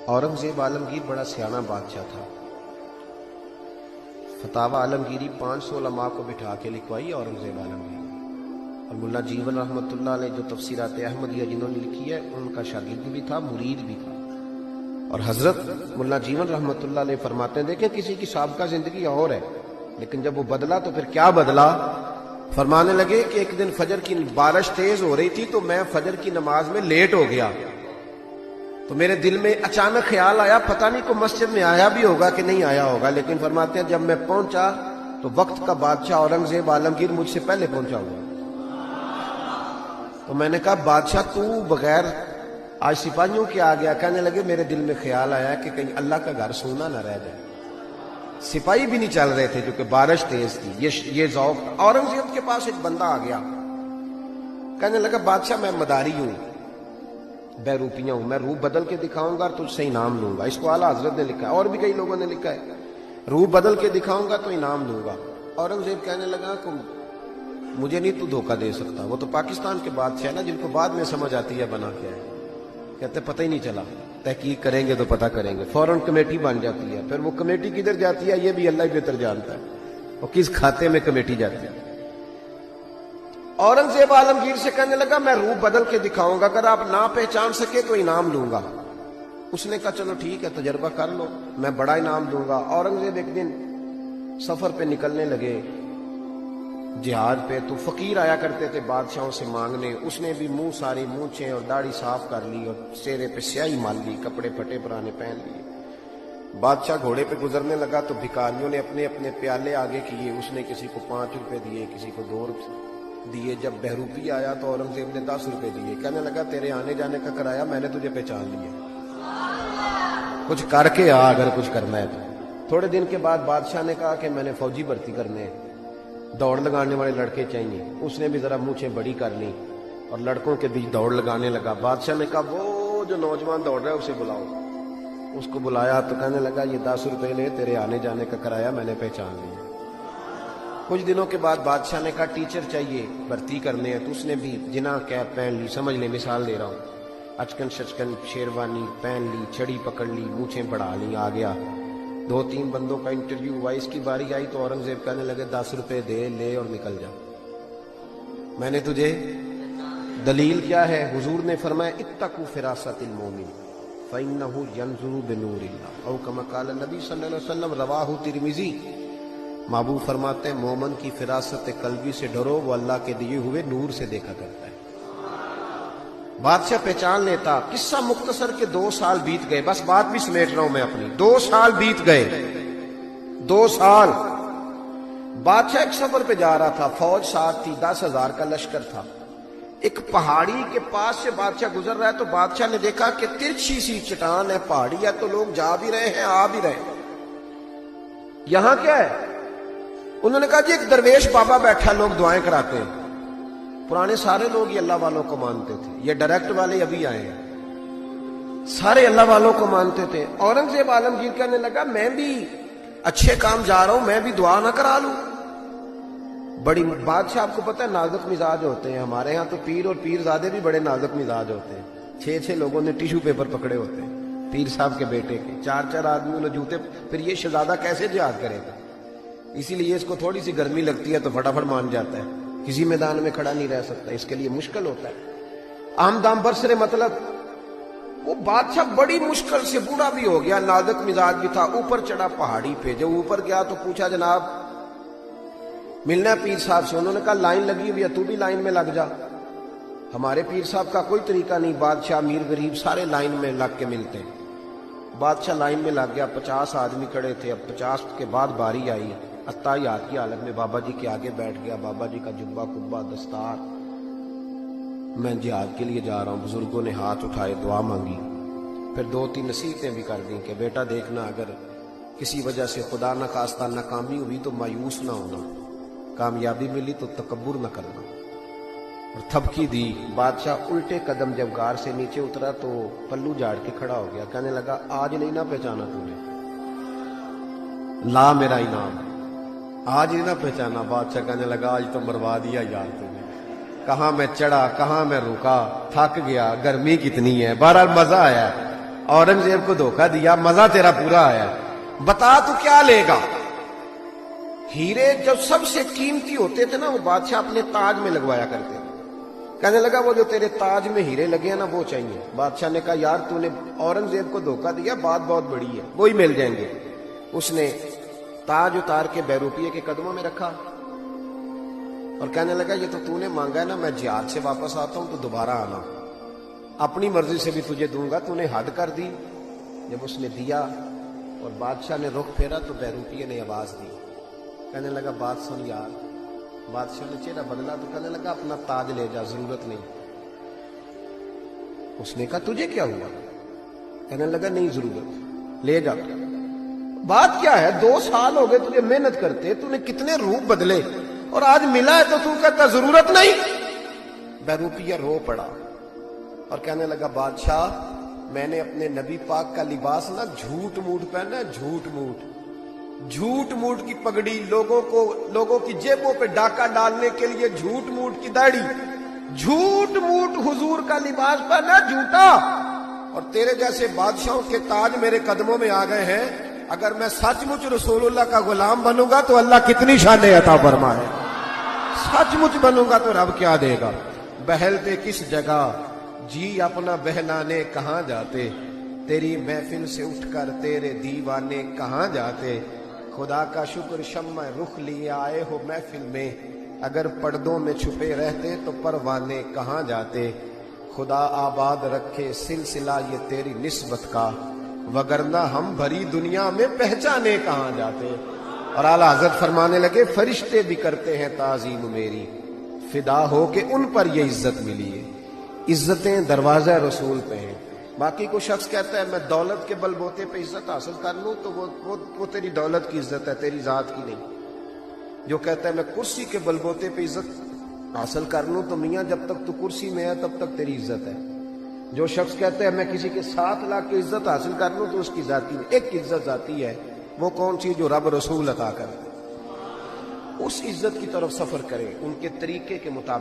औरंगजेब आलमगीर बड़ा सियाना बादशाह था। फतावा आलमगीरी 500 उलमा को बिठा के लिखवाई औरंगजेब आलमगीर, और मुल्ला जीवन रहमतुल्लाह अलैह जो तफसीरात अहमदिया जिन्होंने लिखी है उनका शागिर्द भी था, मुरीद भी था। और हजरत मुल्ला जीवन रहमतुल्लाह अलैह फरमाते हैं, देखें किसी की साबका जिंदगी और है, लेकिन जब वो बदला तो फिर क्या बदला। फरमाने लगे कि एक दिन फजर की बारिश तेज हो रही थी तो मैं फजर की नमाज में लेट हो गया, तो मेरे दिल में अचानक ख्याल आया, पता नहीं को मस्जिद में आया भी होगा कि नहीं आया होगा, लेकिन फरमाते हैं जब मैं पहुंचा तो वक्त का बादशाह औरंगजेब आलमगीर मुझसे पहले पहुंचा हुआ। तो मैंने कहा बादशाह तू बगैर आज सिपाहियों के आ गया। कहने लगे मेरे दिल में ख्याल आया कि कहीं अल्लाह का घर सोना ना रह जाए। सिपाही भी नहीं चल रहे थे क्योंकि बारिश तेज थी। ये ज़ौक़। औरंगजेब के पास एक बंदा आ गया, कहने लगा बादशाह मैं मदारी हूं, बहरूपिया हूं, मैं रूप बदल के दिखाऊंगा तुझसे इनाम लूंगा। इसको आला हजरत ने लिखा है और भी कई लोगों ने लिखा है, रूप बदल के दिखाऊंगा तो इनाम लूंगा। औरंगजेब कहने लगा कि मुझे नहीं तू धोखा दे सकता, वो तो पाकिस्तान के बादशाह है ना, जिनको बाद में समझ आती है बना क्या है। कहते पता ही नहीं चला, तहकीक करेंगे तो पता करेंगे। फौरन कमेटी बन जाती है, फिर वो कमेटी किधर जाती है ये भी अल्लाह ही बेहतर जानता है, और किस खाते में कमेटी जाती है। औरंगजेब आलमगीर से कहने लगा मैं रूप बदल के दिखाऊंगा, अगर आप ना पहचान सके तो इनाम लूंगा। उसने कहा चलो ठीक है तजर्बा कर लो, मैं बड़ा इनाम दूंगा। औरंगजेब एक दिन सफर पे निकलने लगे जिहाद पे, तो फकीर आया करते थे बादशाहों से मांगने। उसने भी मुंह सारी मूंछें और दाढ़ी साफ कर ली और चेहरे पे स्याही मार ली, कपड़े फटे पुराने पहन लिए। बादशाह घोड़े पे गुजरने लगा तो भिखारियों ने अपने अपने प्याले आगे किए। उसने किसी को 5 रुपए दिए, किसी को 2 दिए। जब बहरूपी आया तो औरंगजेब ने 10 रुपए दिए। कहने लगा तेरे आने जाने का किराया मैंने तुझे पहचान लिया, कुछ करके आ अगर कुछ करना है तो। थोड़े दिन के बाद बादशाह ने कहा कि मैंने फौजी भर्ती करने, दौड़ लगाने वाले लड़के चाहिए। उसने भी जरा मूछें बड़ी कर ली और लड़कों के बीच दौड़ लगाने लगा। बादशाह ने कहा वो जो नौजवान दौड़ रहा है उसे बुलाओ। उसको बुलाया तो कहने लगा ये 10 रुपए ले, तेरे आने जाने का किराया मैंने पहचान लिया। कुछ दिनों के बाद बादशाह ने कहा टीचर चाहिए, भर्ती करने हैं। तो उसने भी जिना कैप पहन ली, समझ ले मिसाल दे रहा हूं, अचकन शचकन शेरवानी पहन ली, छड़ी पकड़ ली, मूछें बढ़ा ली, आ गया। 2-3 बंदों का इंटरव्यू हुआ। इसकी बारी आई तो औरंगजेब कहने लगे 10 रुपए दे, ले और निकल जा, मैंने तुझे। दलील क्या है? हुजूर ने फरमाया इत्तकू फिरासतिल मोमिन फइन्नहु यंजुरु बिनूरिल्लाह औ कमा क़ाल नबी सल्लल्लाहु अलैहि वसल्लम रवाहु तिरमिजी। महबूब फरमाते हैं मोमन की फिरासत कल्बी से डरो, वो अल्लाह के दिए हुए नूर से देखा करता है। बादशाह पहचान लेता। किस्सा मुख्तसर के 2 साल बीत गए, बस बात भी समेट रहा हूं मैं अपनी। 2 साल बीत गए, 2 साल। बादशाह एक सफर पे जा रहा था, फौज साथ थी, 10,000 का लश्कर था। एक पहाड़ी के पास से बादशाह गुजर रहा है तो बादशाह ने देखा कि तिरछी सी चट्टान है, पहाड़ी है, तो लोग जा भी रहे हैं आ भी रहे हैं। यहां क्या है? उन्होंने कहा जी एक दरवेश बाबा बैठा, लोग दुआएं कराते हैं। पुराने सारे लोग ये अल्लाह वालों को मानते थे, ये डायरेक्ट वाले अभी आए हैं, सारे अल्लाह वालों को मानते थे। औरंगजेब आलमगीर कहने लगा मैं भी अच्छे काम जा रहा हूं, मैं भी दुआ ना करा लूं। बड़ी बादशाह आपको पता है नाजुक मिजाज होते हैं, हमारे यहाँ तो पीर और पीरजादे भी बड़े नाजुक मिजाज होते हैं। 6-6 लोगों ने टिश्यू पेपर पकड़े होते हैं पीर साहब के बेटे के, 4-4 आदमियों ने जूते। फिर ये शहजादा कैसे जिहाद करेगा? इसीलिए इसको थोड़ी सी गर्मी लगती है तो फटाफट मान जाता है, किसी मैदान में खड़ा नहीं रह सकता, इसके लिए मुश्किल होता है। आमदाम बरसरे मतलब वो बादशाह बड़ी मुश्किल से, बूढ़ा भी हो गया, नाजुक मिजाज भी था, ऊपर चढ़ा पहाड़ी पे। जब ऊपर गया तो पूछा जनाब मिलना है पीर साहब से? उन्होंने कहा लाइन लगी हुई है, तू भी लाइन में लग जा। हमारे पीर साहब का कोई तरीका नहीं, बादशाह अमीर गरीब सारे लाइन में लग के मिलते हैं। बादशाह लाइन में लग गया, 50 आदमी खड़े थे। अब 50 के बाद बारी आई, अत्ताहियात की हालत में बाबा जी के आगे बैठ गया। बाबा जी का जुब्बा कुब्बा दस्तार, मैं जिहाद के लिए जा रहा हूं। बुजुर्गों ने हाथ उठाए, दुआ मांगी, फिर 2-3 नसीहतें भी कर दी कि बेटा देखना अगर किसी वजह से खुदा न खास्ता नाकामी हुई तो मायूस ना होना, कामयाबी मिली तो तकब्बुर न करना। और थपकी दी। बादशाह उल्टे कदम जब गार से नीचे उतरा तो पल्लू झाड़ के खड़ा हो गया। कहने लगा आज नहीं ना पहचाना तूने, ला मेरा इनाम, आज ही ना पहचाना। बादशाह कहने लगा आज तो मरवा दिया यार तूने, कहां मैं चढ़ा कहां मैं रुका, थक गया, गर्मी कितनी है। बहरहाल मजा आया। औरंगजेब को धोखा दिया, मजा तेरा पूरा आया, बता तू क्या लेगा। हीरे जब सबसे कीमती होते थे ना, वो बादशाह अपने ताज में लगवाया करते थे। कहने लगा वो जो तेरे ताज में हीरे लगे हैं ना वो चाहिए। बादशाह ने कहा यार तूने औरंगजेब को धोखा दिया, बात बहुत बड़ी है, वही मिल जाएंगे। उसने ताज उतार के बहरूपिये के कदमों में रखा और कहने लगा ये तो तूने मांगा है ना, मैं जिहाद से वापस आता हूं तो दोबारा आना, अपनी मर्जी से भी तुझे दूंगा, तूने हद कर दी। जब उसने दिया और बादशाह ने रुख फेरा तो बहरूपिये ने आवाज दी, कहने लगा बात सुन यार। बादशाह ने चेहरा बदला तो कहने लगा अपना ताज ले जा, जरूरत नहीं। उसने कहा तुझे क्या हुआ? कहने लगा नहीं जरूरत, ले जा। बात क्या है, 2 साल हो गए तुझे मेहनत करते, तूने कितने रूप बदले और आज मिला है तो तू कहता जरूरत नहीं। बहरूपिया रो पड़ा और कहने लगा बादशाह मैंने अपने नबी पाक का लिबास ना झूठ मूठ पहना है, झूठ मूठ की पगड़ी, लोगों की जेबों पे डाका डालने के लिए झूठ मूठ की दाढ़ी, झूठ मूठ हुजूर का लिबास पहना झूठा। और तेरे जैसे बादशाहों के ताज मेरे कदमों में आ गए हैं। अगर मैं सचमुच रसूलुल्लाह का गुलाम बनूंगा तो अल्लाह कितनी शान अता फरमाए, सचमुच बनूंगा तो रब क्या देगा। बहलते किस जगह जी अपना बहलाने कहां जाते, तेरी महफिल से उठकर तेरे दीवाने कहां जाते। खुदा का शुक्र शम्मा रुख लिए आए हो महफिल में, अगर पर्दों में छुपे रहते तो परवाने कहां जाते। खुदा आबाद रखे सिलसिला ये तेरी निस्बत का, वगरना हम भरी दुनिया में पहचाने कहां जाते। और आला हजरत फरमाने लगे फरिश्ते भी करते हैं ताजीम मेरी, फिदा हो के उन पर ये इज्जत मिली है। इज्जतें दरवाजा रसूल पे हैं। बाकी कोई शख्स कहता है मैं दौलत के बलबोते पे इज्जत हासिल कर लूं तो वो तेरी दौलत की इज्जत है, तेरी जात की नहीं। जो कहता है मैं कुर्सी के बलबोते पे इज्जत हासिल कर लूं तो मियां जब तक तू कुर्सी में है तब तक तेरी इज्जत है। जो शख्स कहता है मैं किसी के 7 लाख की इज्जत हासिल कर लूं तो उसकी जाती में एक इज्जत जाती है, वो कौन सी जो रब रसूल अता करे। उस इज्जत की तरफ सफर करें उनके तरीके के मुताबिक।